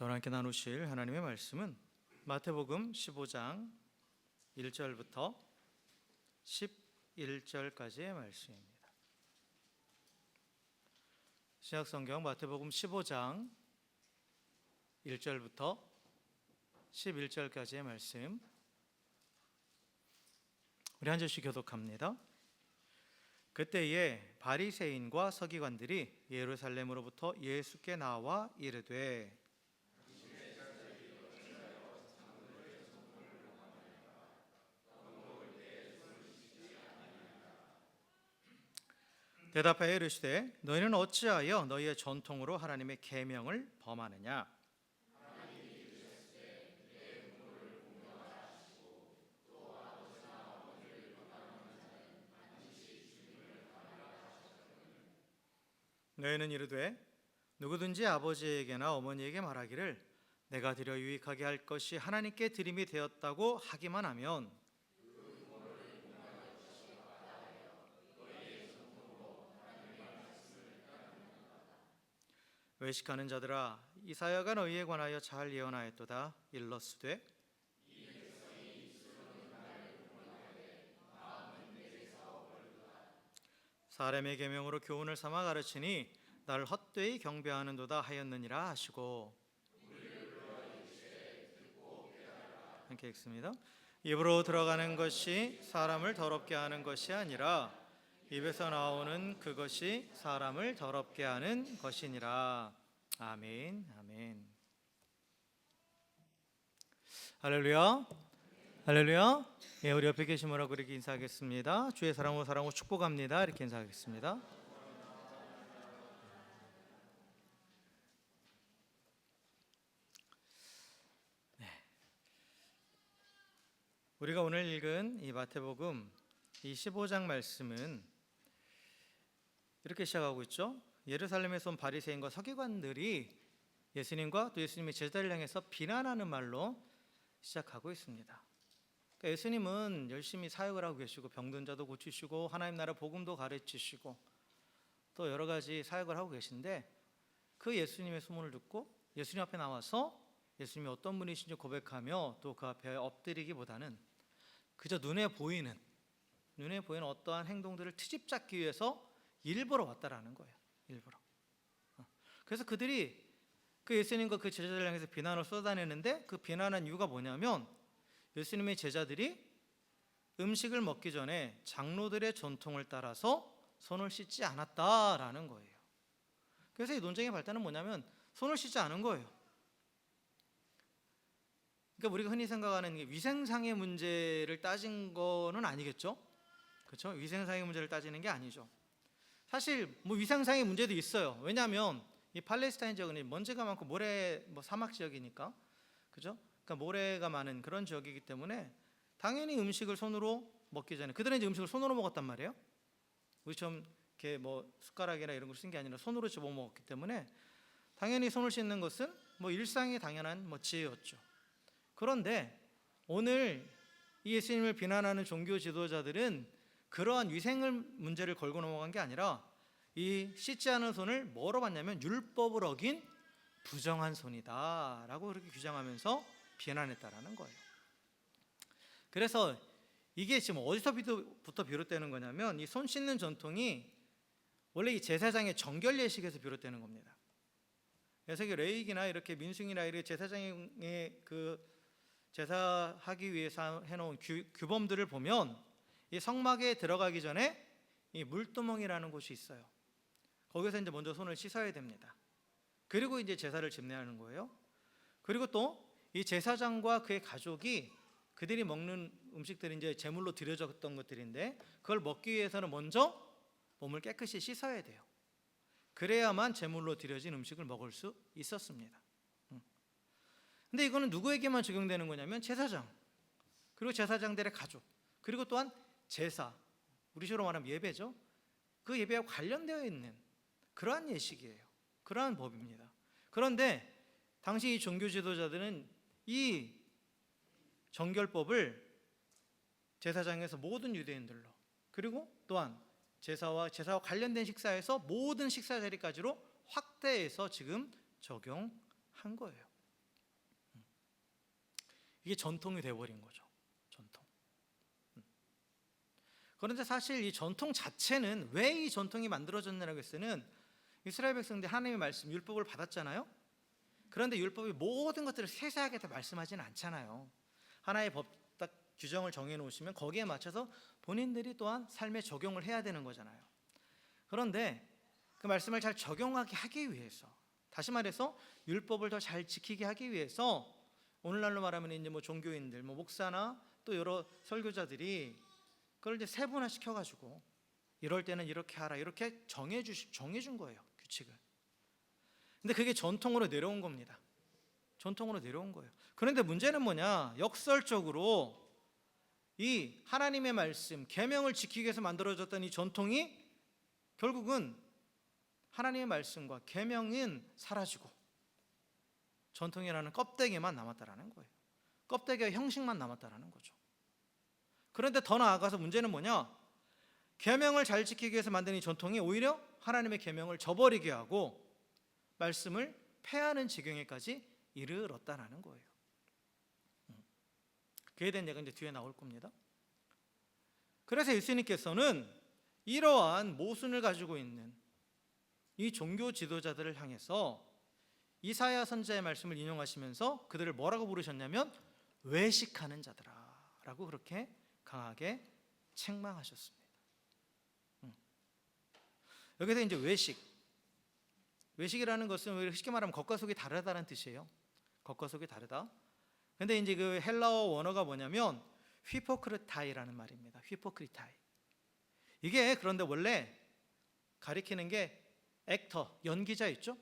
저와 함께 나누실 하나님의 말씀은 마태복음 15장 1절부터 11절까지의 말씀입니다. 신약성경 마태복음 15장 1절부터 11절까지의 말씀, 우리 한 절씩 교독합니다. 그때에 바리새인과 서기관들이 예루살렘으로부터 예수께 나와 이르되 대답하여 이르시되 너희는 어찌하여 너희의 전통으로 하나님의 계명을 범하느냐? 너희는 이르되 누구든지 아버지에게나 어머니에게 말하기를 내가 드려 유익하게 할 것이 하나님께 드림이 되었다고 하기만 하면 외식하는 자들아, 이사야가 너희에 관하여 잘 예언하였도다. 일러스되 사람의 계명으로 교훈을 삼아 가르치니 나를 헛되이 경배하는도다 하였느니라 하시고, 함께 읽습니다. 입으로 들어가는 것이 사람을 더럽게 하는 것이 아니라 입에서 나오는 그것이 사람을 더럽게 하는 것이니라. 아멘. 아멘. 할렐루야. 할렐루야. 예, 우리 옆에 계신 분하고 이렇게 인사하겠습니다. 주의 사랑으로 축복합니다. 이렇게 인사하겠습니다. 네. 우리가 오늘 읽은 이 마태복음 이 15장 말씀은 이렇게 시작하고 있죠. 예루살렘에서 온 바리새인과 서기관들이 예수님과 또 예수님의 제자를 향해서 비난하는 말로 시작하고 있습니다. 그러니까 예수님은 열심히 사역을 하고 계시고 병든 자도 고치시고 하나님 나라 복음도 가르치시고 또 여러 가지 사역을 하고 계신데, 그 예수님의 소문을 듣고 예수님 앞에 나와서 예수님이 어떤 분이신지 고백하며 또 그 앞에 엎드리기보다는 그저 눈에 보이는 어떠한 행동들을 트집 잡기 위해서 일부러 왔다라는 거예요. 일부러. 그래서 그들이 그 예수님과 그 제자들 향해서 비난을 쏟아내는데, 그 비난한 이유가 뭐냐면 예수님의 제자들이 음식을 먹기 전에 장로들의 전통을 따라서 손을 씻지 않았다라는 거예요. 그래서 이 논쟁의 발단은 뭐냐면 손을 씻지 않은 거예요. 그러니까 우리가 흔히 생각하는 위생상의 문제를 따진 거는 아니겠죠? 그렇죠? 위생상의 문제를 따지는 게 아니죠. 사실 위생상의 문제도 있어요. 왜냐하면 이 팔레스타인 지역은 먼지가 많고 모래 사막 지역이니까, 그죠? 그러니까 모래가 많은 그런 지역이기 때문에 당연히 음식을 손으로 먹기 전에, 그들은 이제 음식을 손으로 먹었단 말이에요. 우리처럼 이렇게 숟가락이나 이런 걸 쓴 게 아니라 손으로 집어 먹었기 때문에 당연히 손을 씻는 것은 일상의 당연한 지혜였죠. 그런데 오늘 이 예수님을 비난하는 종교 지도자들은 그러한 위생을 문제를 걸고 넘어간 게 아니라 이 씻지 않은 손을 뭐로 봤냐면 율법을 어긴 부정한 손이다 라고 그렇게 규정하면서 비난했다라는 거예요. 그래서 이게 지금 어디서부터 비롯되는 거냐면 이 손 씻는 전통이 원래 이 제사장의 정결 예식에서 비롯되는 겁니다. 그래서 레위기나 이렇게 민수기나 이렇게 제사장의 그 제사하기 위해서 해놓은 규범들을 보면 이 성막에 들어가기 전에 이 물두멍이라는 곳이 있어요. 거기서 이제 먼저 손을 씻어야 됩니다. 그리고 이제 제사를 집례하는 거예요. 그리고 또 이 제사장과 그의 가족이 그들이 먹는 음식들이 이제 제물로 드려졌던 것들인데, 그걸 먹기 위해서는 먼저 몸을 깨끗이 씻어야 돼요. 그래야만 제물로 드려진 음식을 먹을 수 있었습니다. 근데 이거는 누구에게만 적용되는 거냐면 제사장, 그리고 제사장들의 가족, 그리고 또한 제사, 우리식으로 말하면 예배죠. 그 예배와 관련되어 있는 그러한 예식이에요. 그러한 법입니다. 그런데 당시 이 종교 지도자들은 이 정결법을 제사장에서 모든 유대인들로, 그리고 또한 제사와 관련된 식사에서 모든 식사 자리까지로 확대해서 지금 적용한 거예요. 이게 전통이 되어버린 거죠. 전통. 그런데 사실 이 전통 자체는, 왜 이 전통이 만들어졌냐고 했으면, 이스라엘 백성들 하나님의 말씀 율법을 받았잖아요. 그런데 율법이 모든 것들을 세세하게 다 말씀하지는 않잖아요. 하나의 법 딱 규정을 정해 놓으시면 거기에 맞춰서 본인들이 또한 삶에 적용을 해야 되는 거잖아요. 그런데 그 말씀을 잘 적용하게 하기 위해서, 다시 말해서 율법을 더 잘 지키게 하기 위해서, 오늘날로 말하면 이제 뭐 종교인들, 뭐 목사나 또 여러 설교자들이 그걸 이제 세분화 시켜가지고 이럴 때는 이렇게 하라, 이렇게 정해준 거예요, 규칙을. 근데 그게 전통으로 내려온 겁니다. 전통으로 내려온 거예요. 그런데 문제는 뭐냐? 역설적으로 이 하나님의 말씀, 계명을 지키기 위해서 만들어졌던 이 전통이 결국은 하나님의 말씀과 계명은 사라지고 전통이라는 껍데기만 남았다라는 거예요. 껍데기와 형식만 남았다라는 거죠. 그런데 더 나아가서 문제는 뭐냐? 계명을 잘 지키기 위해서 만든 이 전통이 오히려 하나님의 계명을 저버리게 하고 말씀을 폐하는 지경에까지 이르렀다라는 거예요. 그에 대한 얘기가 이제 뒤에 나올 겁니다. 그래서 예수님께서는 이러한 모순을 가지고 있는 이 종교 지도자들을 향해서 이사야 선지자의 말씀을 인용하시면서 그들을 뭐라고 부르셨냐면 외식하는 자들아라고 그렇게 강하게 책망하셨습니다. 여기서 이제 외식이라는 것은 쉽게 말하면 겉과 속이 다르다는 뜻이에요. 겉과 속이 다르다. 근데 이제 그 헬라어 원어가 뭐냐면 휘포크리타이라는 말입니다. 휘포크리타이. 이게 그런데 원래 가리키는 게 액터, 연기자 있죠?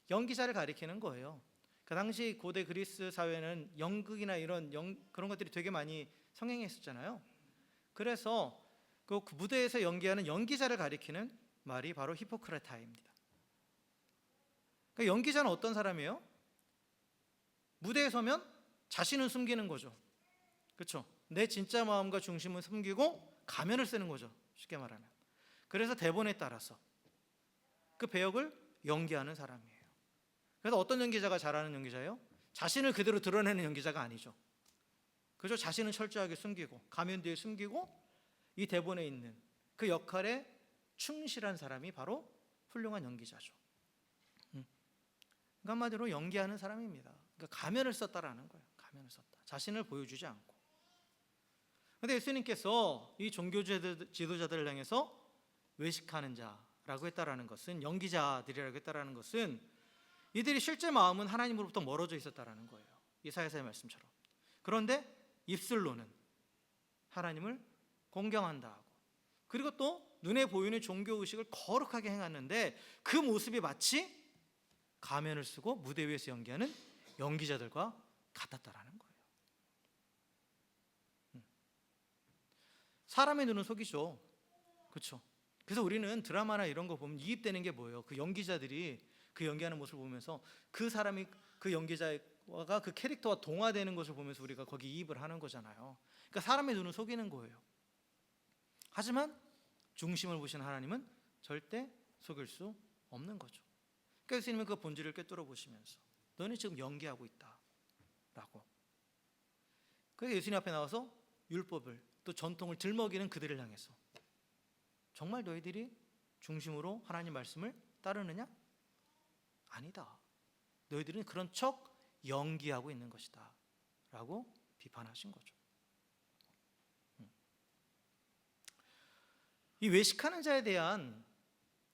연기자를 가리키는 거예요. 그 당시 고대 그리스 사회는 연극이나 이런 그런 것들이 되게 많이 성행했었잖아요. 그래서 그 무대에서 연기하는 연기자를 가리키는 말이 바로 히포크라타입니다. 그러니까 연기자는 어떤 사람이에요? 무대에 서면 자신은 숨기는 거죠. 그렇죠? 내 진짜 마음과 중심은 숨기고 가면을 쓰는 거죠. 쉽게 말하면. 그래서 대본에 따라서 그 배역을 연기하는 사람이에요. 그래서 어떤 연기자가 잘하는 연기자예요? 자신을 그대로 드러내는 연기자가 아니죠. 그죠? 자신은 철저하게 숨기고 가면 뒤에 숨기고 이 대본에 있는 그 역할에 충실한 사람이 바로 훌륭한 연기자죠. 그러니까 한마디로 연기하는 사람입니다. 그러니까 가면을 썼다라는 거예요. 가면을 썼다. 자신을 보여주지 않고. 그런데 예수님께서 이 종교 지도자들을 향해서 외식하는 자라고 했다라는 것은, 연기자들이라고 했다라는 것은 이들이 실제 마음은 하나님으로부터 멀어져 있었다라는 거예요. 이사야서의 말씀처럼. 그런데 입술로는 하나님을 공경한다 하고, 그리고 또 눈에 보이는 종교 의식을 거룩하게 행하는데 그 모습이 마치 가면을 쓰고 무대 위에서 연기하는 연기자들과 같았다라는 거예요. 사람의 눈은 속이죠. 그렇죠? 그래서 우리는 드라마나 이런 거 보면 이입되는 게 뭐예요? 그 연기자들이 그 연기하는 모습을 보면서 그 사람이 그 연기자가 그 캐릭터와 동화되는 것을 보면서 우리가 거기 이입을 하는 거잖아요. 그러니까 사람의 눈을 속이는 거예요. 하지만 중심을 보시는 하나님은 절대 속일 수 없는 거죠. 그러니까 예수님은 그 본질을 꿰뚫어 보시면서 너는 지금 연기하고 있다라고. 그래서 예수님 앞에 나와서 율법을 또 전통을 들먹이는 그들을 향해서 정말 너희들이 중심으로 하나님 말씀을 따르느냐? 아니다. 너희들은 그런 척 연기하고 있는 것이다 라고 비판하신 거죠. 이 외식하는 자에 대한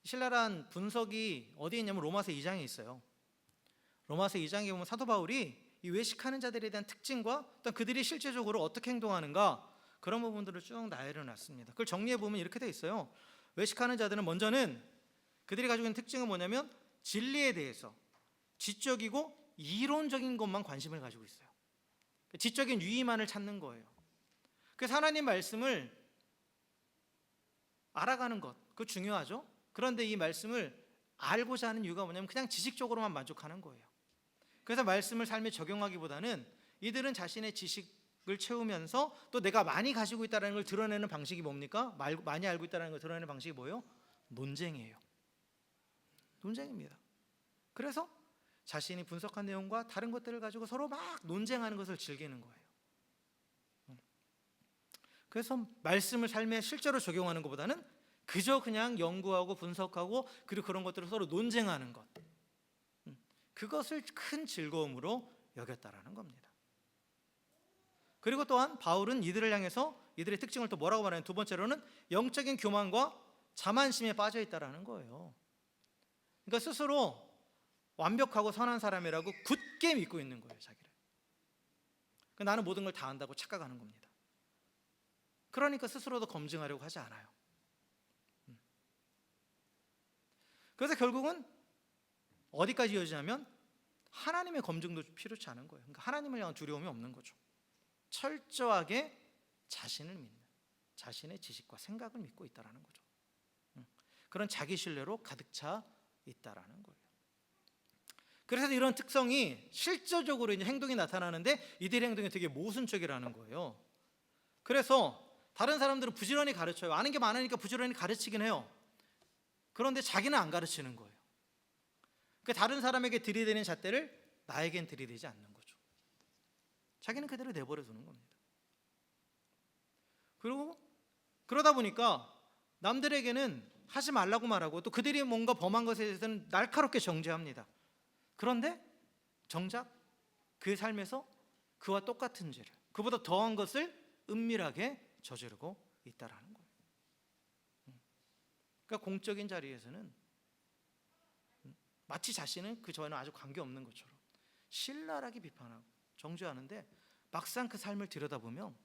신랄한 분석이 어디에 있냐면 로마서 2장에 있어요. 로마서 2장에 보면 사도 바울이 이 외식하는 자들에 대한 특징과 또 그들이 실제적으로 어떻게 행동하는가, 그런 부분들을 쭉 나열해 놨습니다. 그걸 정리해 보면 이렇게 돼 있어요. 외식하는 자들은 먼저는 그들이 가지고 있는 특징은 뭐냐면 진리에 대해서 지적이고 이론적인 것만 관심을 가지고 있어요. 지적인 유의만을 찾는 거예요. 그래서 하나님 말씀을 알아가는 것, 그거 중요하죠. 그런데 이 말씀을 알고자 하는 이유가 뭐냐면 그냥 지식적으로만 만족하는 거예요. 그래서 말씀을 삶에 적용하기보다는 이들은 자신의 지식을 채우면서 또 내가 많이 가지고 있다는 걸 드러내는 방식이 뭡니까? 많이 알고 있다는 걸 드러내는 방식이 뭐예요? 논쟁이에요. 논쟁입니다. 그래서 자신이 분석한 내용과 다른 것들을 가지고 서로 막 논쟁하는 것을 즐기는 거예요. 그래서 말씀을 삶에 실제로 적용하는 것보다는 그저 그냥 연구하고 분석하고 그리고 그런 것들을 서로 논쟁하는 것, 그것을 큰 즐거움으로 여겼다라는 겁니다. 그리고 또한 바울은 이들을 향해서 이들의 특징을 또 뭐라고 말하냐면, 두 번째로는 영적인 교만과 자만심에 빠져 있다라는 거예요. 그러니까 스스로 완벽하고 선한 사람이라고 굳게 믿고 있는 거예요, 자기를. 나는 모든 걸 다 안다고 착각하는 겁니다. 그러니까 스스로도 검증하려고 하지 않아요. 그래서 결국은 어디까지 이어지냐면 하나님의 검증도 필요치 않은 거예요. 그러니까 하나님을 향한 두려움이 없는 거죠. 철저하게 자신을 믿는, 자신의 지식과 생각을 믿고 있다라는 거죠. 그런 자기 신뢰로 가득 차 있다라는 거예요. 그래서 이런 특성이 실질적으로 이제 행동이 나타나는데 이들의 행동이 되게 모순적이라는 거예요. 그래서 다른 사람들은 부지런히 가르쳐요. 아는 게 많으니까 부지런히 가르치긴 해요. 그런데 자기는 안 가르치는 거예요. 그러니까 다른 사람에게 들이대는 잣대를 나에겐 들이대지 않는 거죠. 자기는 그대로 내버려 두는 겁니다. 그리고 그러다 보니까 남들에게는 하지 말라고 말하고 또 그들이 뭔가 범한 것에 대해서는 날카롭게 정죄합니다. 그런데 정작 그 삶에서 그와 똑같은 죄를, 그보다 더한 것을 은밀하게 저지르고 있다라는 거예요. 그러니까 공적인 자리에서는 마치 자신은 그 저와는 아주 관계없는 것처럼 신랄하게 비판하고 정죄하는데 막상 그 삶을 들여다보면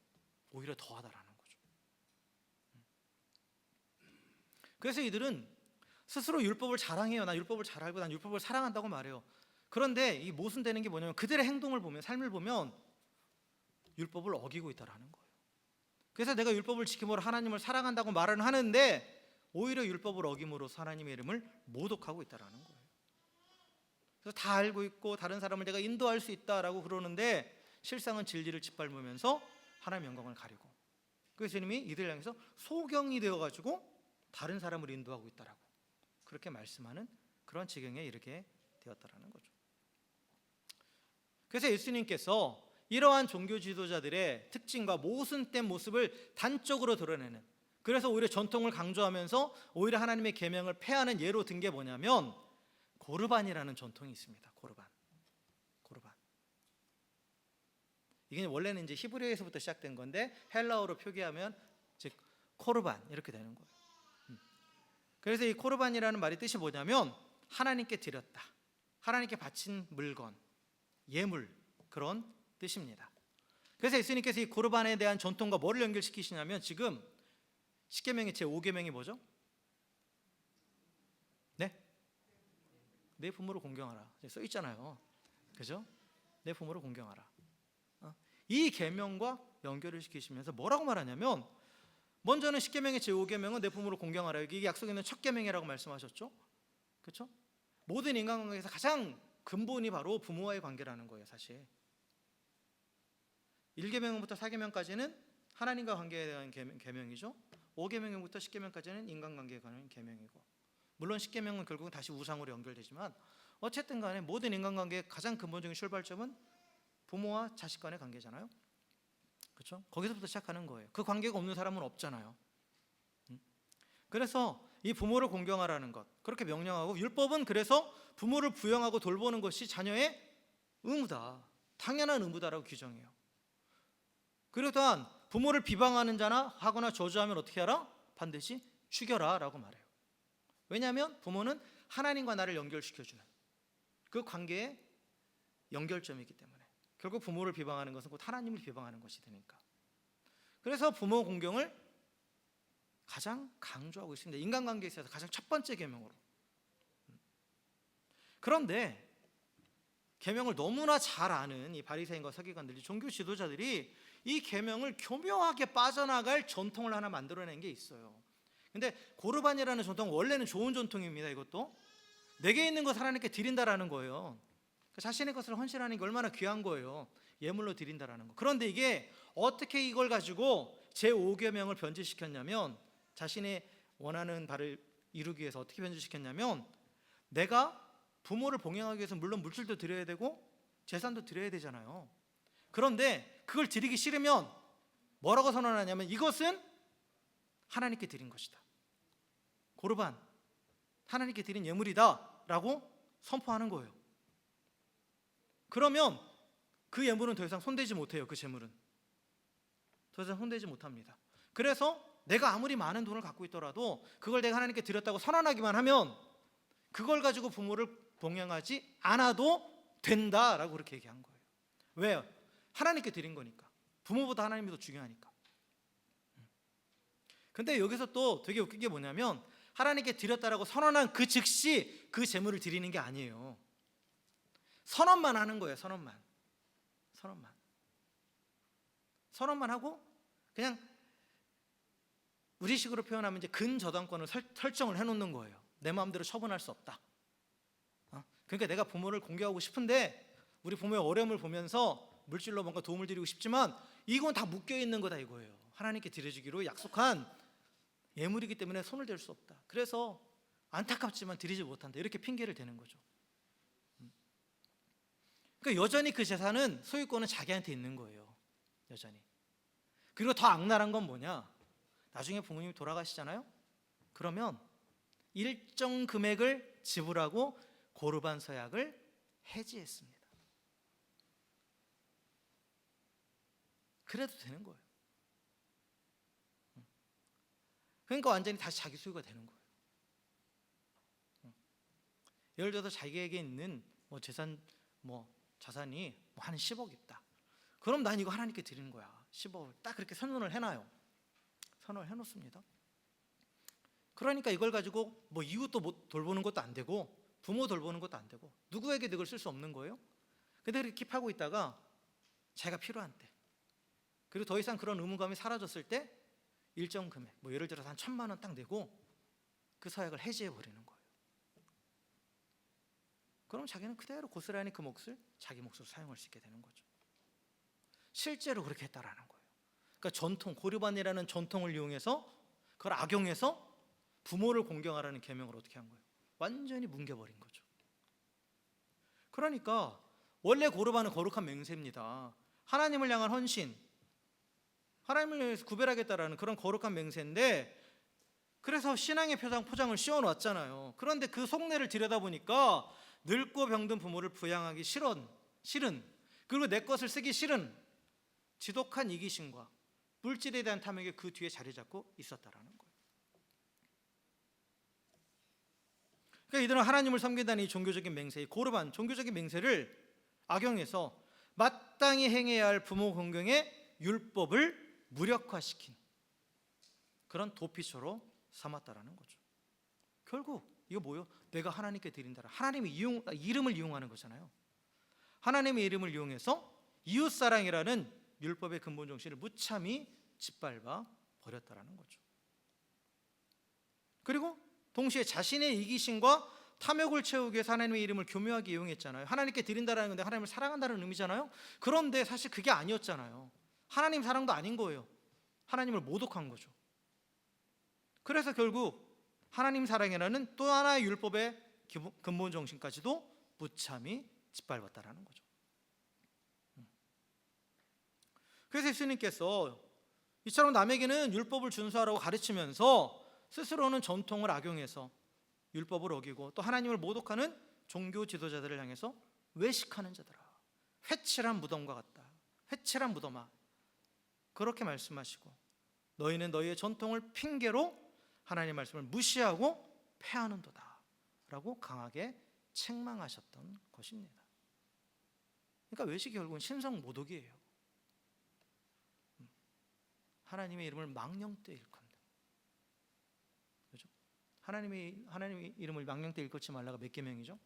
오히려 더하다라는 거죠. 그래서 이들은 스스로 율법을 자랑해요. 난 율법을 잘 알고 난 율법을 사랑한다고 말해요. 그런데 이 모순되는 게 뭐냐면 그들의 행동을 보면, 삶을 보면 율법을 어기고 있다라는 거예요. 그래서 내가 율법을 지킴으로 하나님을 사랑한다고 말은 하는데 오히려 율법을 어김으로써 하나님의 이름을 모독하고 있다라는 거예요. 그래서 다 알고 있고 다른 사람을 내가 인도할 수 있다라고 그러는데 실상은 진리를 짓밟으면서 하나님의 영광을 가리고, 그래서 주님이 이들을 향해서 소경이 되어가지고 다른 사람을 인도하고 있다라고 그렇게 말씀하는 그런 지경에 이르게 되었다라는 거죠. 그래서 예수님께서 이러한 종교 지도자들의 특징과 모순된 모습을 단적으로 드러내는, 그래서 오히려 전통을 강조하면서 오히려 하나님의 계명을 폐하는 예로 든 게 뭐냐면 고르반이라는 전통이 있습니다. 고르반. 이게 원래는 이제 히브리어에서부터 시작된 건데 헬라어로 표기하면 즉 코르반 이렇게 되는 거예요. 그래서 이 코르반이라는 말의 뜻이 뭐냐면 하나님께 드렸다, 하나님께 바친 물건, 예물, 그런 뜻입니다. 그래서 예수님께서 이 고르반에 대한 전통과 뭐를 연결시키시냐면 지금 십계명의 제5계명이 뭐죠? 네? 내 부모를 공경하라 써 있잖아요. 그죠? 내 부모를 공경하라. 이 계명과 연결을 시키시면서 뭐라고 말하냐면, 먼저는 십계명의 제5계명은 내 부모를 공경하라, 이게 약속에 있는 첫 계명이라고 말씀하셨죠. 그렇죠? 모든 인간관계에서 가장 근본이 바로 부모와의 관계라는 거예요. 사실 1계명부터 4계명까지는 하나님과 관계에 대한 계명이죠. 5계명부터 10계명까지는 인간관계에 관한 계명이고, 물론 10계명은 결국은 다시 우상으로 연결되지만 어쨌든 간에 모든 인간관계의 가장 근본적인 출발점은 부모와 자식 간의 관계잖아요. 그렇죠? 거기서부터 시작하는 거예요. 그 관계가 없는 사람은 없잖아요. 그래서 이 부모를 공경하라는 것, 그렇게 명령하고, 율법은 그래서 부모를 부양하고 돌보는 것이 자녀의 의무다, 당연한 의무다라고 규정해요. 그리고 또한 부모를 비방하는 자나 하거나 저주하면 어떻게 하라? 반드시 죽여라 라고 말해요. 왜냐하면 부모는 하나님과 나를 연결시켜주는 그 관계의 연결점이기 때문에 결국 부모를 비방하는 것은 곧 하나님을 비방하는 것이 되니까. 그래서 부모 공경을 가장 강조하고 있습니다. 인간관계에 있어서 가장 첫 번째 계명으로. 그런데 계명을 너무나 잘 아는 이 바리새인과 서기관들, 종교 지도자들이 이 계명을 교묘하게 빠져나갈 전통을 하나 만들어낸 게 있어요. 근데 고르반이라는 전통은 원래는 좋은 전통입니다. 이것도 내게 있는 것 하나님께 드린다라는 거예요. 자신의 것을 헌신하는 게 얼마나 귀한 거예요. 예물로 드린다라는 거. 그런데 이게 어떻게 이걸 가지고 제5계명을 변질시켰냐면, 자신의 원하는 바를 이루기 위해서 어떻게 변질시켰냐면, 내가 부모를 봉양하기 위해서 물론 물질도 드려야 되고 재산도 드려야 되잖아요. 그런데 그걸 드리기 싫으면 뭐라고 선언하냐면 이것은 하나님께 드린 것이다. 고르반, 하나님께 드린 예물이다 라고 선포하는 거예요. 그러면 그 예물은 더 이상 손대지 못해요. 그 재물은 더 이상 손대지 못합니다. 그래서 내가 아무리 많은 돈을 갖고 있더라도 그걸 내가 하나님께 드렸다고 선언하기만 하면 그걸 가지고 부모를 봉양하지 않아도 된다라고 그렇게 얘기한 거예요. 왜요? 하나님께 드린 거니까. 부모보다 하나님이 더 중요하니까. 근데 여기서 또 되게 웃긴 게 뭐냐면 하나님께 드렸다라고 선언한 그 즉시 그 재물을 드리는 게 아니에요. 선언만 하는 거예요. 선언만 하고 그냥 우리식으로 표현하면 이제 근저당권을 설정을 해놓는 거예요. 내 마음대로 처분할 수 없다. 그러니까 내가 부모를 공경하고 싶은데 우리 부모의 어려움을 보면서 물질로 뭔가 도움을 드리고 싶지만 이건 다 묶여있는 거다 이거예요. 하나님께 드려주기로 약속한 예물이기 때문에 손을 댈 수 없다. 그래서 안타깝지만 드리지 못한다. 이렇게 핑계를 대는 거죠. 그러니까 여전히 그 재산은 소유권은 자기한테 있는 거예요. 여전히. 그리고 더 악랄한 건 뭐냐? 나중에 부모님이 돌아가시잖아요. 그러면 일정 금액을 지불하고 고르반 서약을 해지했습니다. 그래도 되는 거예요. 그러니까 완전히 다시 자기 소유가 되는 거예요. 예를 들어서 자기에게 있는 뭐 재산, 뭐 자산이 뭐 한 10억 있다. 그럼 난 이거 하나님께 드리는 거야. 10억을 딱 그렇게 선언을 해놔요. 선언을 해놓습니다. 그러니까 이걸 가지고 뭐 이웃도 뭐 돌보는 것도 안 되고 부모 돌보는 것도 안 되고 누구에게도 이걸 쓸 수 없는 거예요. 근데 그렇게 킵하고 있다가 자기가 필요한 때 그리고 더 이상 그런 의무감이 사라졌을 때 일정 금액, 뭐 예를 들어서 한 1,000만 원 딱 내고 그 서약을 해지해 버리는 거예요. 그럼 자기는 그대로 고스란히 그 몫을 자기 몫으로 사용할 수 있게 되는 거죠. 실제로 그렇게 했다라는 거예요. 그러니까 전통, 고르반이라는 전통을 이용해서 그걸 악용해서 부모를 공경하라는 계명을 어떻게 한 거예요? 완전히 뭉개버린 거죠. 그러니까 원래 고르반은 거룩한 맹세입니다. 하나님을 향한 헌신, 하나님을 위해서 구별하겠다라는 그런 거룩한 맹세인데 그래서 신앙의 포장을 씌워놨잖아요. 그런데 그 속내를 들여다보니까 늙고 병든 부모를 부양하기 싫은 그리고 내 것을 쓰기 싫은 지독한 이기심과 물질에 대한 탐욕이 그 뒤에 자리 잡고 있었다라는 거예요. 그러니까 이들은 하나님을 섬긴다는 이 종교적인 맹세, 이 고르반 종교적인 맹세를 악용해서 마땅히 행해야 할 부모 공경의 율법을 무력화시킨 그런 도피처로 삼았다라는 거죠. 결국 이거 뭐예요? 내가 하나님께 드린다라. 하나님의 이름을 이용하는 거잖아요. 하나님의 이름을 이용해서 이웃사랑이라는 율법의 근본 정신을 무참히 짓밟아 버렸다라는 거죠. 그리고 동시에 자신의 이기심과 탐욕을 채우기 위해서 하나님의 이름을 교묘하게 이용했잖아요. 하나님께 드린다라는 건데 하나님을 사랑한다는 의미잖아요. 그런데 사실 그게 아니었잖아요. 하나님 사랑도 아닌 거예요. 하나님을 모독한 거죠. 그래서 결국 하나님 사랑이라는 또 하나의 율법의 근본 정신까지도 무참히 짓밟았다라는 거죠. 그래서 예수님께서 이처럼 남에게는 율법을 준수하라고 가르치면서 스스로는 전통을 악용해서 율법을 어기고 또 하나님을 모독하는 종교 지도자들을 향해서 외식하는 자들아, 회칠한 무덤과 같다. 회칠한 무덤아, 그렇게 말씀하시고 너희는 너희의 전통을 핑계로 하나님의 말씀을 무시하고 패하는도다 라고 강하게 책망하셨던 것입니다. 그러니까 외식이 결국은 신성 모독이에요. 하나님의 이름을 망령되이 일컫는다. 그렇죠? 하나님의 이름을 망령되이 일컫지 말라가 몇 계명이죠?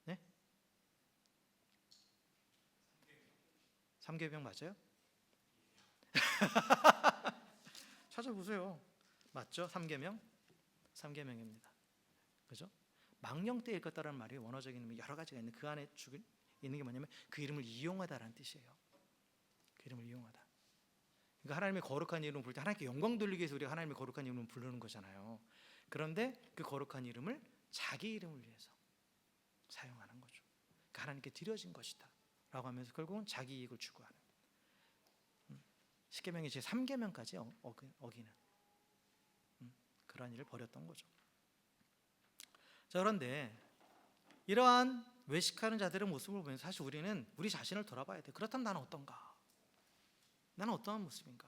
네? 3계명 맞아요? 찾아보세요. 맞죠? 3계명? 3계명입니다. 그죠? 망령되이 일컫다라는 말이 원어적인 의미 여러 가지가 있는데 그 안에 있는 게 뭐냐면 그 이름을 이용하다라는 뜻이에요. 그 이름을 이용하다. 그러니까 하나님의 거룩한 이름을 부를 때 하나님께 영광 돌리기 위해서 우리가 하나님의 거룩한 이름을 부르는 거잖아요. 그런데 그 거룩한 이름을 자기 이름을 위해서 사용하는 거죠. 그러니까 하나님께 드려진 것이다 라고 하면서 결국은 자기 이익을 추구하는, 십계명의 제 3계명까지 어기는 그러한 일을 벌였던 거죠. 자, 그런데 이러한 외식하는 자들의 모습을 보면서 사실 우리는 우리 자신을 돌아봐야 돼. 그렇다면 나는 어떤가? 나는 어떠한 모습인가?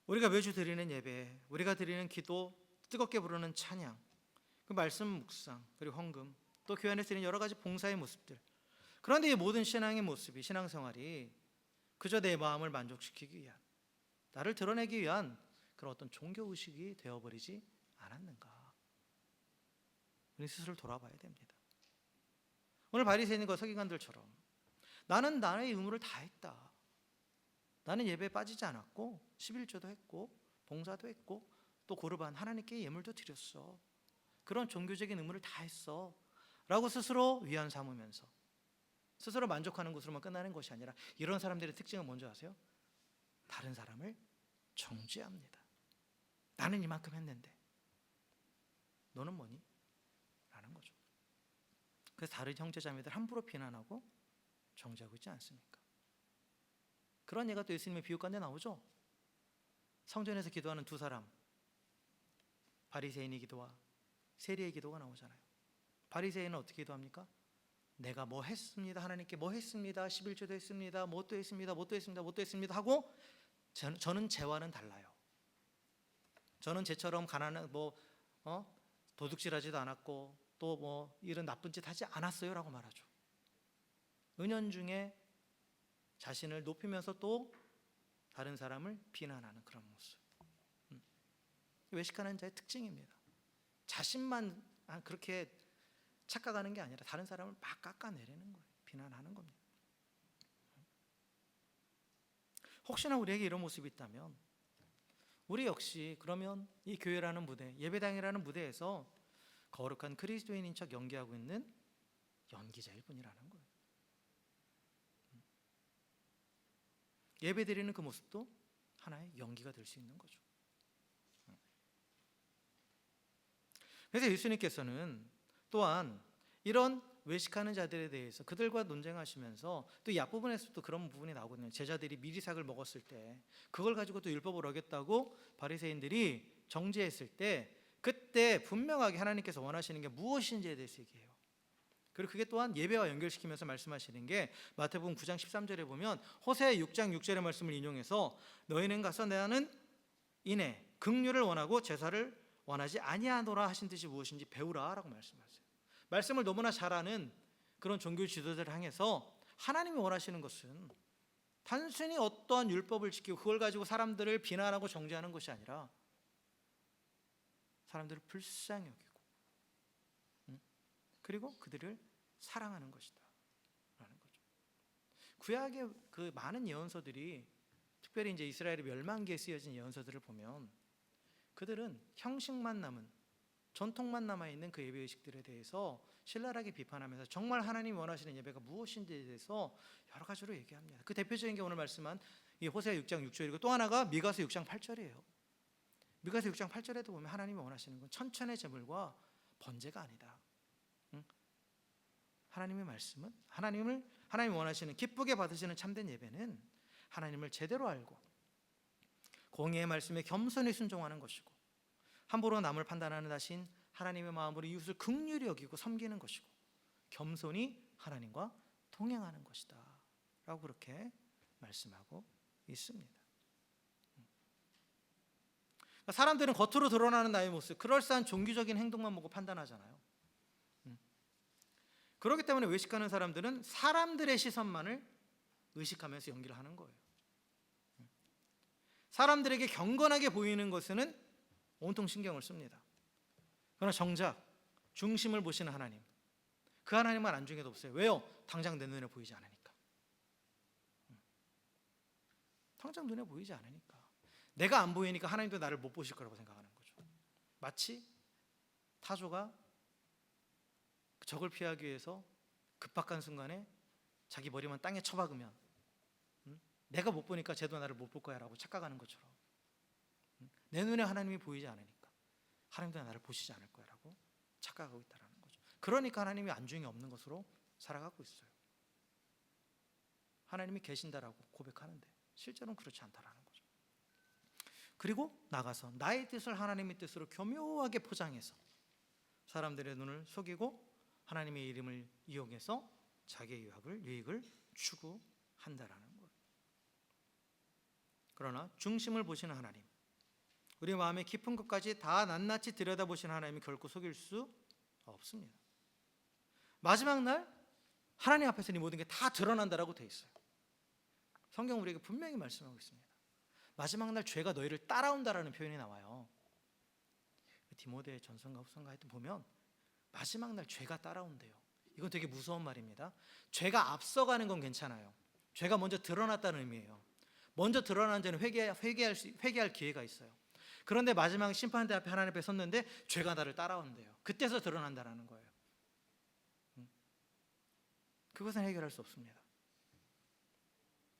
우리가 매주 드리는 예배, 우리가 드리는 기도, 뜨겁게 부르는 찬양, 그 말씀 묵상, 그리고 헌금, 또 교회 안에서 드리는 여러 가지 봉사의 모습들. 그런데 이 모든 신앙의 모습이, 신앙생활이 그저 내 마음을 만족시키기 위한, 나를 드러내기 위한 그런 어떤 종교의식이 되어버리지 않았는가? 우리 스스로를 돌아봐야 됩니다. 오늘 바리새인과 서기관들처럼 나는 나의 의무를 다했다. 나는 예배에 빠지지 않았고 11조도 했고 봉사도 했고 또 고르반 하나님께 예물도 드렸어. 그런 종교적인 의무를 다했어 라고 스스로 위안 삼으면서 스스로 만족하는 것으로만 끝나는 것이 아니라, 이런 사람들의 특징은 뭔지 아세요? 다른 사람을 정죄합니다. 나는 이만큼 했는데 너는 뭐니? 라는 거죠. 그래서 다른 형제자매들 함부로 비난하고 정죄하고 있지 않습니까? 그런 예가 또 예수님의 비유 가운데 나오죠. 성전에서 기도하는 두 사람, 바리새인의 기도와 세리의 기도가 나오잖아요. 바리새인은 어떻게 기도합니까? 내가 뭐 했습니다, 하나님께 뭐 했습니다, 11조도 했습니다, 뭣도 했습니다, 뭣도 했습니다, 뭣도 했습니다 하고, 저는 죄와는 달라요. 저는 쟤처럼 가난한 도둑질하지도 않았고 또 뭐 이런 나쁜 짓 하지 않았어요 라고 말하죠. 은연중에 자신을 높이면서 또 다른 사람을 비난하는 그런 모습. 외식하는 자의 특징입니다. 자신만 그렇게 착각하는 게 아니라 다른 사람을 막 깎아내리는 거예요. 비난하는 겁니다. 혹시나 우리에게 이런 모습이 있다면 우리 역시 그러면 이 교회라는 무대, 예배당이라는 무대에서 거룩한 그리스도인인 척 연기하고 있는 연기자일 뿐이라는 거예요. 예배드리는 그 모습도 하나의 연기가 될 수 있는 거죠. 그래서 예수님께서는 또한 이런 외식하는 자들에 대해서 그들과 논쟁하시면서 또 이 앞부분에서도 그런 부분이 나오거든요. 제자들이 미리삭을 먹었을 때 그걸 가지고 또 율법을 어겼다고 바리새인들이 정죄했을 때, 그때 분명하게 하나님께서 원하시는 게 무엇인지에 대해서 얘기해요. 그리고 그게 또한 예배와 연결시키면서 말씀하시는 게 마태복음 9장 13절에 보면 호세아 6장 6절의 말씀을 인용해서 너희는 가서 나는 이내 긍휼을 원하고 제사를 원하지 아니하노라 하신 뜻이 무엇인지 배우라 라고 말씀하세요. 말씀을 너무나 잘 아는 그런 종교 지도자를 향해서 하나님이 원하시는 것은 단순히 어떠한 율법을 지키고 그걸 가지고 사람들을 비난하고 정죄하는 것이 아니라 사람들을 불쌍히 여기고 그리고 그들을 사랑하는 것이다 라는 거죠. 구약의 그 많은 예언서들이, 특별히 이제 이스라엘의 멸망기에 쓰여진 예언서들을 보면 그들은 형식만 남은, 전통만 남아있는 그 예배 의식들에 대해서 신랄하게 비판하면서 정말 하나님이 원하시는 예배가 무엇인지에 대해서 여러 가지로 얘기합니다. 그 대표적인 게 오늘 말씀한 이 호세아 6장 6절이고, 또 하나가 미가서 6장 8절이에요. 미가서 6장 8절에도 보면 하나님이 원하시는 건 천천의 제물과 번제가 아니다. 하나님의 말씀은 하나님이 원하시는 기쁘게 받으시는 참된 예배는 하나님을 제대로 알고 공의의 말씀에 겸손히 순종하는 것이고, 함부로 남을 판단하는 자신 하나님의 마음으로 이웃을 긍휼히 여기고 섬기는 것이고, 겸손히 하나님과 동행하는 것이다 라고 그렇게 말씀하고 있습니다. 사람들은 겉으로 드러나는 나의 모습, 그럴싸한 종교적인 행동만 보고 판단하잖아요. 그렇기 때문에 외식하는 사람들은 사람들의 시선만을 의식하면서 연기를 하는 거예요. 사람들에게 경건하게 보이는 것에는 온통 신경을 씁니다. 그러나 정작 중심을 보시는 하나님, 그 하나님은 안중에도 없어요. 왜요? 당장 내 눈에 보이지 않으니까. 당장 눈에 보이지 않으니까. 내가 안 보이니까 하나님도 나를 못 보실 거라고 생각하는 거죠. 마치 타조가 적을 피하기 위해서 급박한 순간에 자기 머리만 땅에 쳐박으면 내가 못 보니까 쟤도 나를 못 볼 거야 라고 착각하는 것처럼, 내 눈에 하나님이 보이지 않으니까 하나님도 나를 보시지 않을 거라고 착각하고 있다는 거죠. 그러니까 하나님이 안중이 없는 것으로 살아가고 있어요. 하나님이 계신다라고 고백하는데 실제로는 그렇지 않다라는 거죠. 그리고 나가서 나의 뜻을 하나님의 뜻으로 교묘하게 포장해서 사람들의 눈을 속이고 하나님의 이름을 이용해서 자기의 유익을 추구한다라는 거예요. 그러나 중심을 보시는 하나님, 우리 마음의 깊은 것까지 다 낱낱이 들여다보시는 하나님이 결코 속일 수 없습니다. 마지막 날 하나님 앞에서 이 모든 게 다 드러난다라고 되어 있어요. 성경 우리에게 분명히 말씀하고 있습니다. 마지막 날 죄가 너희를 따라온다라는 표현이 나와요. 디모데 전서인가 후서인가 하여튼 보면 마지막 날 죄가 따라온대요. 이건 되게 무서운 말입니다. 죄가 앞서가는 건 괜찮아요. 죄가 먼저 드러났다는 의미예요. 먼저 드러난 죄는 회개할 기회가 있어요. 그런데 마지막 심판대 앞에 하나님 앞에 섰는데 죄가 나를 따라온대요. 그때서 드러난다는 거예요. 그것은 해결할 수 없습니다.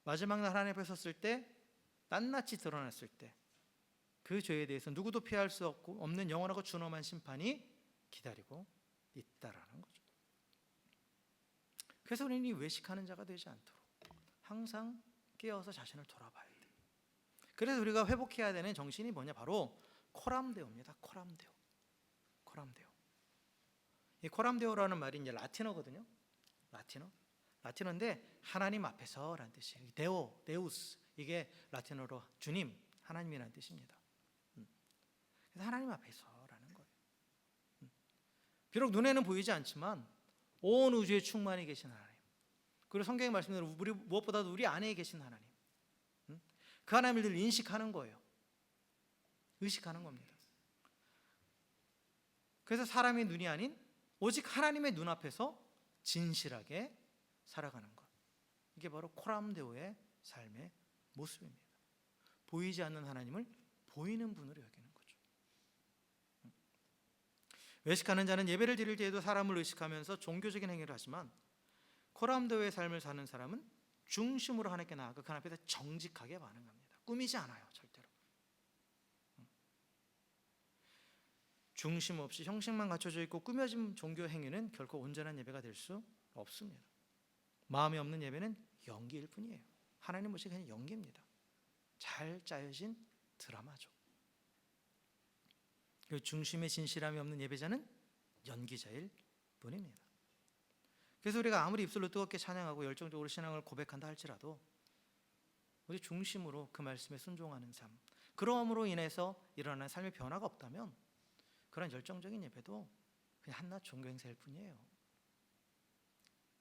마지막 날 하나님 앞에 섰을 때 낱낱이 드러났을 때 그 죄에 대해서 누구도 피할 수 없는 영원하고 준엄한 심판이 기다리고 있다라는 거죠. 그래서 우리는 외식하는 자가 되지 않도록 항상 깨어서 자신을 돌아봐야 돼요. 그래서 우리가 회복해야 되는 정신이 뭐냐? 바로 코람데오입니다. 코람데오. 이 코람데오라는 말이 이제 라틴어거든요. 라틴어인데 하나님 앞에서라는 뜻이에요. 데우스, 이게 라틴어로 주님, 하나님이라는 뜻입니다. 그래서 하나님 앞에서라는 거예요. 비록 눈에는 보이지 않지만 온 우주에 충만히 계신 하나님, 그리고 성경의 말씀대로 무엇보다도 우리 안에 계신 하나님, 그 하나님을 늘 인식하는 거예요. 의식하는 겁니다. 그래서 사람의 눈이 아닌 오직 하나님의 눈앞에서 진실하게 살아가는 것, 이게 바로 코람데오의 삶의 모습입니다. 보이지 않는 하나님을 보이는 분으로 여기는 거죠. 외식하는 자는 예배를 드릴 때에도 사람을 의식하면서 종교적인 행위를 하지만 코람데오의 삶을 사는 사람은 중심으로 하나님께 나아가 그 앞에서 정직하게 반응합니다. 꾸미지 않아요, 절대로. 중심 없이 형식만 갖춰져 있고 꾸며진 종교 행위는 결코 온전한 예배가 될 수 없습니다. 마음이 없는 예배는 연기일 뿐이에요. 하나님 모습이 그냥 연기입니다. 잘 짜여진 드라마죠. 그 중심의 진실함이 없는 예배자는 연기자일 뿐입니다. 그래서 우리가 아무리 입술로 뜨겁게 찬양하고 열정적으로 신앙을 고백한다 할지라도 우리 중심으로 그 말씀에 순종하는 삶, 그러함으로 인해서 일어나는 삶의 변화가 없다면 그런 열정적인 예배도 그냥 한낱 종교 행사일 뿐이에요.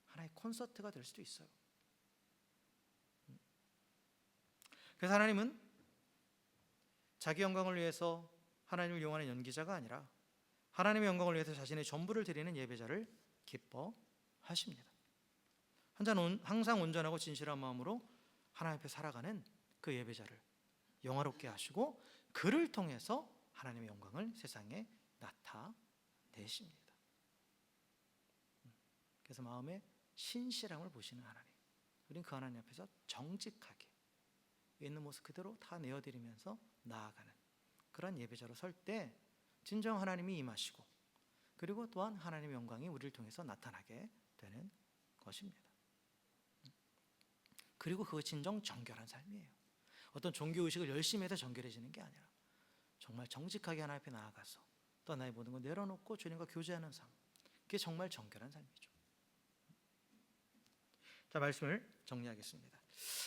하나의 콘서트가 될 수도 있어요. 그래서 하나님은 자기 영광을 위해서 하나님을 이용하는 연기자가 아니라 하나님의 영광을 위해서 자신의 전부를 드리는 예배자를 기뻐하십니다. 항상 온전하고 진실한 마음으로 하나님 앞에 살아가는 그 예배자를 영화롭게 하시고 그를 통해서 하나님의 영광을 세상에 나타내십니다. 그래서 마음의 신실함을 보시는 하나님, 우리는 그 하나님 앞에서 정직하게 있는 모습 그대로 다 내어드리면서 나아가는 그런 예배자로 설 때 진정 하나님이 임하시고 그리고 또한 하나님의 영광이 우리를 통해서 나타나게 되는 것입니다. 그리고 그거 진정 정결한 삶이에요. 어떤 종교의식을 열심히 해서 정결해지는 게 아니라 정말 정직하게 하나님 앞에 나아가서 또 나의 모든 걸 내려놓고 주님과 교제하는 삶, 그게 정말 정결한 삶이죠. 자, 말씀을 정리하겠습니다.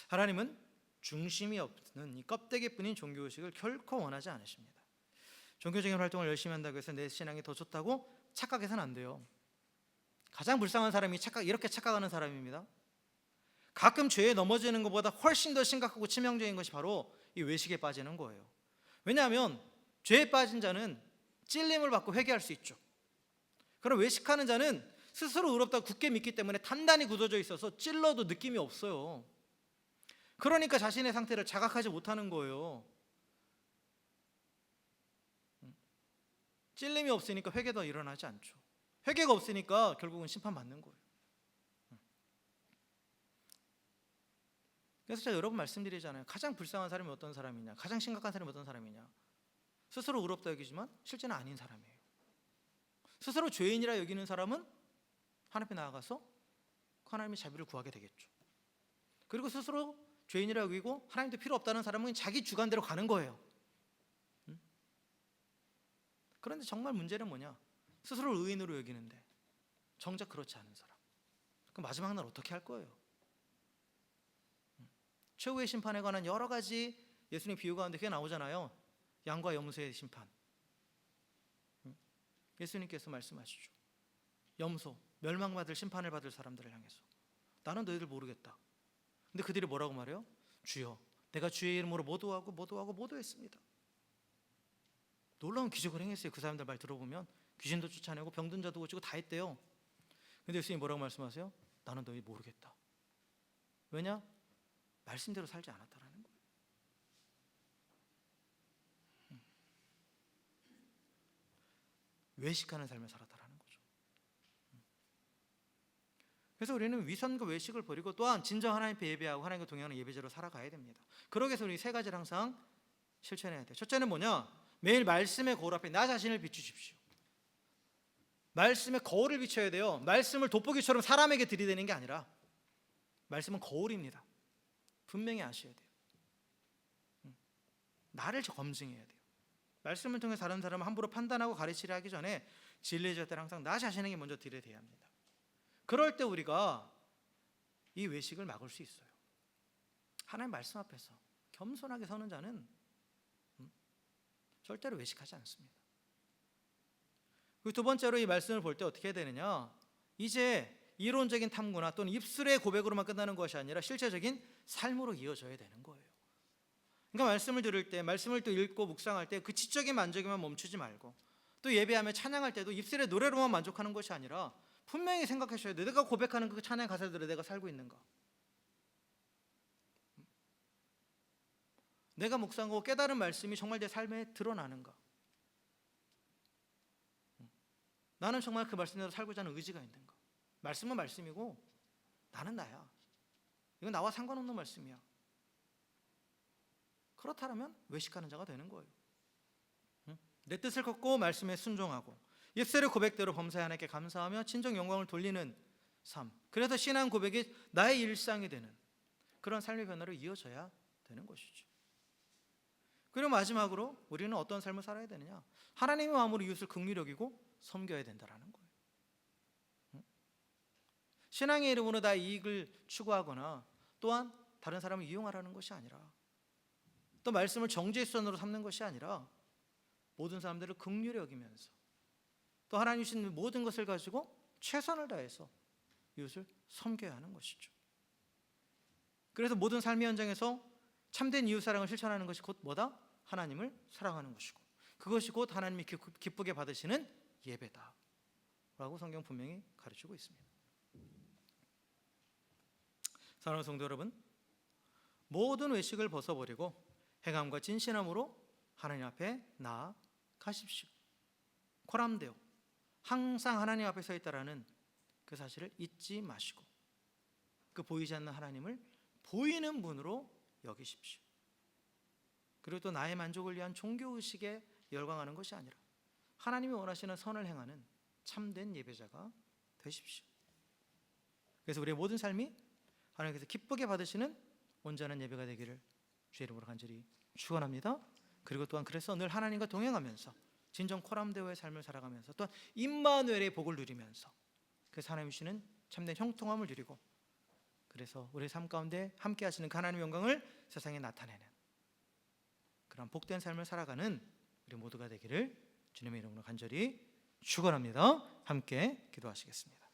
하나님은 중심이 없는 이 껍데기뿐인 종교의식을 결코 원하지 않으십니다. 종교적인 활동을 열심히 한다고 해서 내 신앙이 더 좋다고 착각해서는 안 돼요. 가장 불쌍한 사람이 이렇게 착각하는 사람입니다. 가끔 죄에 넘어지는 것보다 훨씬 더 심각하고 치명적인 것이 바로 이 외식에 빠지는 거예요. 왜냐하면 죄에 빠진 자는 찔림을 받고 회개할 수 있죠. 그럼 외식하는 자는 스스로 의롭다고 굳게 믿기 때문에 단단히 굳어져 있어서 찔러도 느낌이 없어요. 그러니까 자신의 상태를 자각하지 못하는 거예요. 찔림이 없으니까 회개도 일어나지 않죠. 회개가 없으니까 결국은 심판받는 거예요. 그래서 제가 여러 번 말씀드리잖아요. 가장 불쌍한 사람이 어떤 사람이냐, 가장 심각한 사람이 어떤 사람이냐. 스스로 의롭다 여기지만 실제는 아닌 사람이에요. 스스로 죄인이라 여기는 사람은 하나님 앞에 나아가서 하나님의 자비를 구하게 되겠죠. 그리고 스스로 죄인이라 여기고 하나님도 필요 없다는 사람은 자기 주관대로 가는 거예요. 그런데 정말 문제는 뭐냐? 스스로를 의인으로 여기는데 정작 그렇지 않은 사람. 그럼 마지막 날 어떻게 할 거예요? 최후의 심판에 관한 여러 가지 예수님 비유 가운데 그게 나오잖아요. 양과 염소의 심판. 예수님께서 말씀하시죠. 염소, 멸망받을 심판을 받을 사람들을 향해서 나는 너희들 모르겠다. 근데 그들이 뭐라고 말해요? 주여, 내가 주의 이름으로 모두 했습니다. 놀라운 기적을 행했어요. 그 사람들 말 들어보면 귀신도 쫓아내고 병든 자도 고치고 다 했대요. 근데 예수님이 뭐라고 말씀하세요? 나는 너희 모르겠다. 왜냐? 말씀대로 살지 않았다라는 거예요. 외식하는 삶을 살았다라는 거죠. 그래서 우리는 위선과 외식을 버리고 또한 진정 하나님 앞에 예배하고 하나님과 동행하는 예배자로 살아가야 됩니다. 그러기 위해서 우리 세 가지를 항상 실천해야 돼요. 첫째는 뭐냐? 매일 말씀의 거울 앞에 나 자신을 비추십시오. 말씀의 거울을 비춰야 돼요. 말씀을 돋보기처럼 사람에게 들이대는 게 아니라 말씀은 거울입니다. 분명히 아셔야 돼요. 나를 검증해야 돼요. 말씀을 통해 다른 사람을 함부로 판단하고 가르치려 하기 전에 진리의 잣대를 항상 나 자신에게 먼저 들이대야 합니다. 그럴 때 우리가 이 외식을 막을 수 있어요. 하나님 말씀 앞에서 겸손하게 서는 자는 절대로 외식하지 않습니다. 그리고 두 번째로 이 말씀을 볼 때 어떻게 해야 되느냐? 이제 이론적인 탐구나 또는 입술의 고백으로만 끝나는 것이 아니라 실제적인 삶으로 이어져야 되는 거예요. 그러니까 말씀을 들을 때, 말씀을 또 읽고 묵상할 때 그 지적인 만족에만 멈추지 말고 또 예배하며 찬양할 때도 입술의 노래로만 만족하는 것이 아니라 분명히 생각하셔야 돼요. 내가 고백하는 그 찬양 가사들을 내가 살고 있는가? 내가 묵상하고 깨달은 말씀이 정말 내 삶에 드러나는가? 나는 정말 그 말씀대로 살고자 하는 의지가 있는가? 말씀은 말씀이고 나는 나야. 이건 나와 상관없는 말씀이야. 그렇다면 외식하는 자가 되는 거예요. 내 뜻을 걷고 말씀에 순종하고 입술의 고백대로 범사에 하나님께 감사하며 진정 영광을 돌리는 삶. 그래서 신앙 고백이 나의 일상이 되는 그런 삶의 변화로 이어져야 되는 것이죠. 그리고 마지막으로 우리는 어떤 삶을 살아야 되느냐? 하나님의 마음으로 이웃을 긍휼히 여기고 섬겨야 된다라는 거예요. 신앙의 이름으로 나의 이익을 추구하거나 또한 다른 사람을 이용하라는 것이 아니라 또 말씀을 정죄의 수단으로 삼는 것이 아니라 모든 사람들을 긍휼히 여기면서 또 하나님 주신 모든 것을 가지고 최선을 다해서 이웃을 섬겨야 하는 것이죠. 그래서 모든 삶의 현장에서 참된 이웃사랑을 실천하는 것이 곧 뭐다? 하나님을 사랑하는 것이고 그것이 곧 하나님이 기쁘게 받으시는 예배다 라고 성경 분명히 가르치고 있습니다. 사랑하는 성도 여러분, 모든 외식을 벗어버리고 행함과 진실함으로 하나님 앞에 나아가십시오. 코람데오, 항상 하나님 앞에 서 있다라는 그 사실을 잊지 마시고 그 보이지 않는 하나님을 보이는 분으로 여기십시오. 그리고 또 나의 만족을 위한 종교의식에 열광하는 것이 아니라 하나님이 원하시는 선을 행하는 참된 예배자가 되십시오. 그래서 우리의 모든 삶이 하나님께서 기쁘게 받으시는 온전한 예배가 되기를 주의 이름으로 간절히 축원합니다. 그리고 또한 그래서 늘 하나님과 동행하면서 진정 코람데오의 삶을 살아가면서 또한 임마누엘의 복을 누리면서 그래서 하나님 주시는 참된 형통함을 누리고 그래서 우리의 삶 가운데 함께 하시는 그 하나님의 영광을 세상에 나타내는 그런 복된 삶을 살아가는 우리 모두가 되기를 주님의 이름으로 간절히 축원합니다. 함께 기도하시겠습니다.